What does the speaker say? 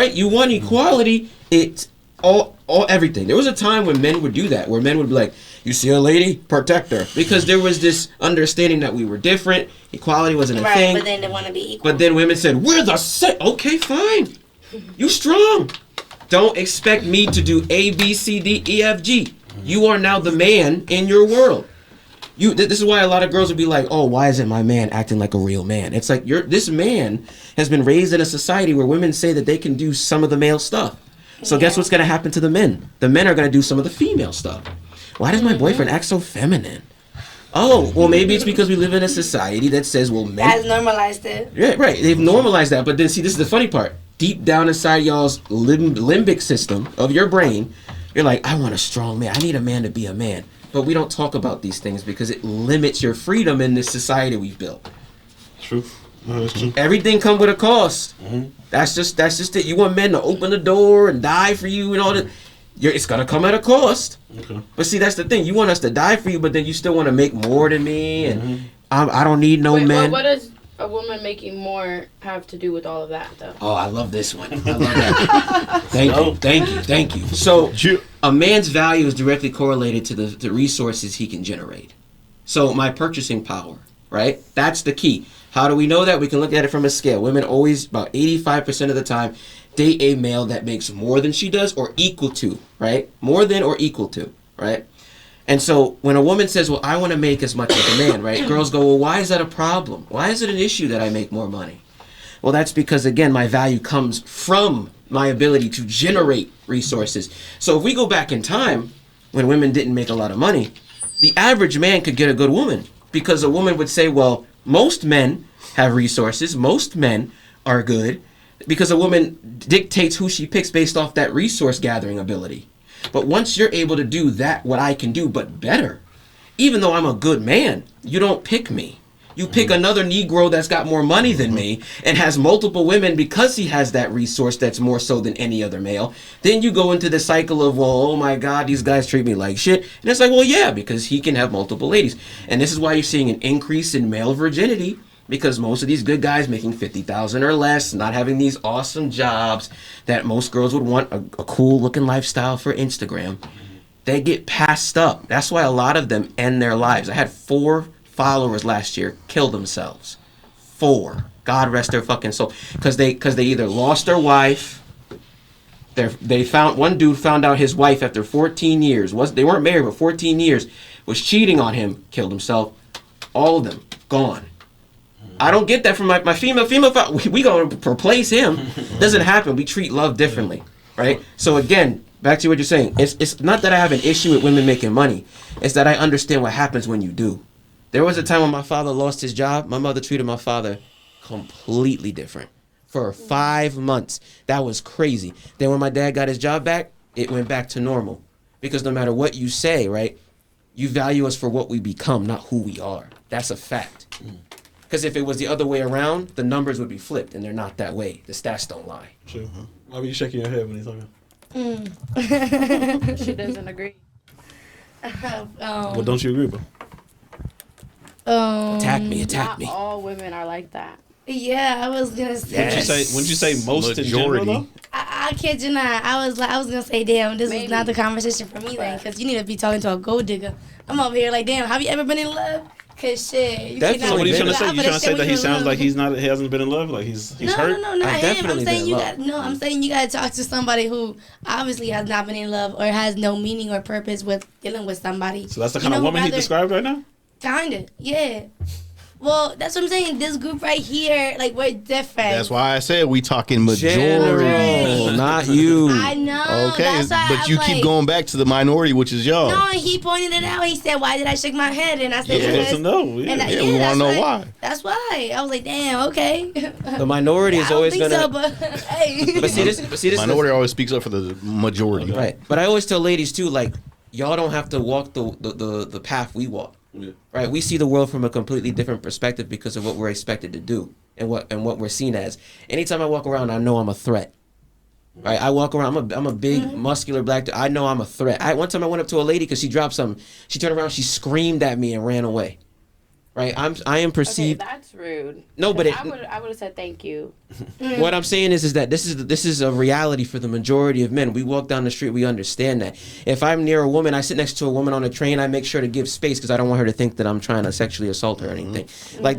right? You want equality. It's all everything. There was a time when men would do that, where men would be like, you see a lady, protect her, because there was this understanding that we were different. Equality wasn't a thing. But then they want to be equal. But then women said, we're the same. Okay, fine. You strong. Don't expect me to do A, B, C, D, E, F, G. You are now the man in your world. This is why a lot of girls would be like, oh, why isn't my man acting like a real man? It's like this man has been raised in a society where women say that they can do some of the male stuff. So guess what's going to happen to the men? The men are going to do some of the female stuff. Why does my boyfriend act so feminine? Oh, well, maybe it's because we live in a society that says, well, men... That's normalized it. Yeah, right. They've normalized that. But then, see, this is the funny part. Deep down inside y'all's limbic system of your brain, you're like, I want a strong man. I need a man to be a man. But we don't talk about these things because it limits your freedom in this society we've built. True. No, that's true. Everything comes with a cost. Mm-hmm. That's just it. You want men to open the door and die for you and all that. It's gonna come at a cost. Okay. But see, that's the thing. You want us to die for you, but then you still want to make more than me, and I don't need no men. What does a woman making more have to do with all of that, though? Oh, I love this one. I love that. Thank you. So, a man's value is directly correlated to the resources he can generate. So, my purchasing power, right? That's the key. How do we know that? We can look at it from a scale. Women always, about 85% of the time, date a male that makes more than she does or equal to, right? More than or equal to, right? And so when a woman says, well, I want to make as much as a man, right? Girls go, well, why is that a problem? Why is it an issue that I make more money? Well, that's because, again, my value comes from my ability to generate resources. So if we go back in time, when women didn't make a lot of money, the average man could get a good woman because a woman would say, well, most men have resources. Most men are good. Because a woman dictates who she picks based off that resource gathering ability. But once you're able to do that, what I can do, but better, even though I'm a good man, you don't pick me. You pick another Negro that's got more money than me and has multiple women because he has that resource that's more so than any other male. Then you go into the cycle of, well, oh my God, these guys treat me like shit. And it's like, well, yeah, because he can have multiple ladies. And this is why you're seeing an increase in male virginity. Because most of these good guys making $50,000 or less, not having these awesome jobs that most girls would want, a cool looking lifestyle for Instagram, they get passed up. That's why a lot of them end their lives. I had 4 followers last year kill themselves. 4. God rest their fucking soul. Because they either lost their wife. One dude found out his wife after 14 years. They weren't married, but 14 years was cheating on him. Killed himself. All of them gone. I don't get that from my female. We gonna replace him. Doesn't happen. We treat love differently, right? So again, back to what you're saying. It's not that I have an issue with women making money. It's that I understand what happens when you do. There was a time when my father lost his job. My mother treated my father completely different for 5 months. That was crazy. Then when my dad got his job back, it went back to normal. Because no matter what you say, right, you value us for what we become, not who we are. That's a fact. Because if it was the other way around, the numbers would be flipped, and they're not that way. The stats don't lie. Sure. Why were you shaking your head when he's talking? She doesn't agree. Well, don't you agree, bro? Attack me. Not all women are like that. Yeah, I was gonna say. Yes. Wouldn't you say most Majority. in general, though? I kid you not. I was gonna say, damn, this is not the conversation for me then, because you need to be talking to a gold digger. I'm over here like, damn, have you ever been in love? Cause shit, you Definitely. So what are you trying to say? You trying to say that he sounds like he not. hasn't been in love? Like he's hurt? No, not him. I'm saying I'm saying you gotta talk to somebody who obviously has not been in love or has no meaning or purpose with dealing with somebody. So that's the kind of woman he described right now? Kinda, yeah. Well, that's what I'm saying. This group right here, like, we're different. That's why I said we talking majority. General, not you. I know. Okay, that's why but you keep going back to the minority, which is y'all. No, and he pointed it out. He said, "Why did I shake my head?" And I said, Yeah, "Because." to know. We want to know why. That's why. I was like, "Damn, okay." The minority is always gonna. So, but hey. But see this. Minority always speaks up for the majority. Right. But I always tell ladies too, like, y'all don't have to walk the path we walk. Yeah. Right, we see the world from a completely different perspective because of what we're expected to do and what we're seen as. Anytime I walk around, I know I'm a threat. Right, I walk around. I'm a big, muscular black dude. I know I'm a threat. One time I went up to a lady because she dropped something. She turned around, she screamed at me and ran away. right? I am perceived. Okay, that's rude. No, but I would have said thank you. What I'm saying is that this is a reality for the majority of men. We walk down the street, we understand that. If I'm near a woman, I sit next to a woman on a train, I make sure to give space because I don't want her to think that I'm trying to sexually assault her or anything. Like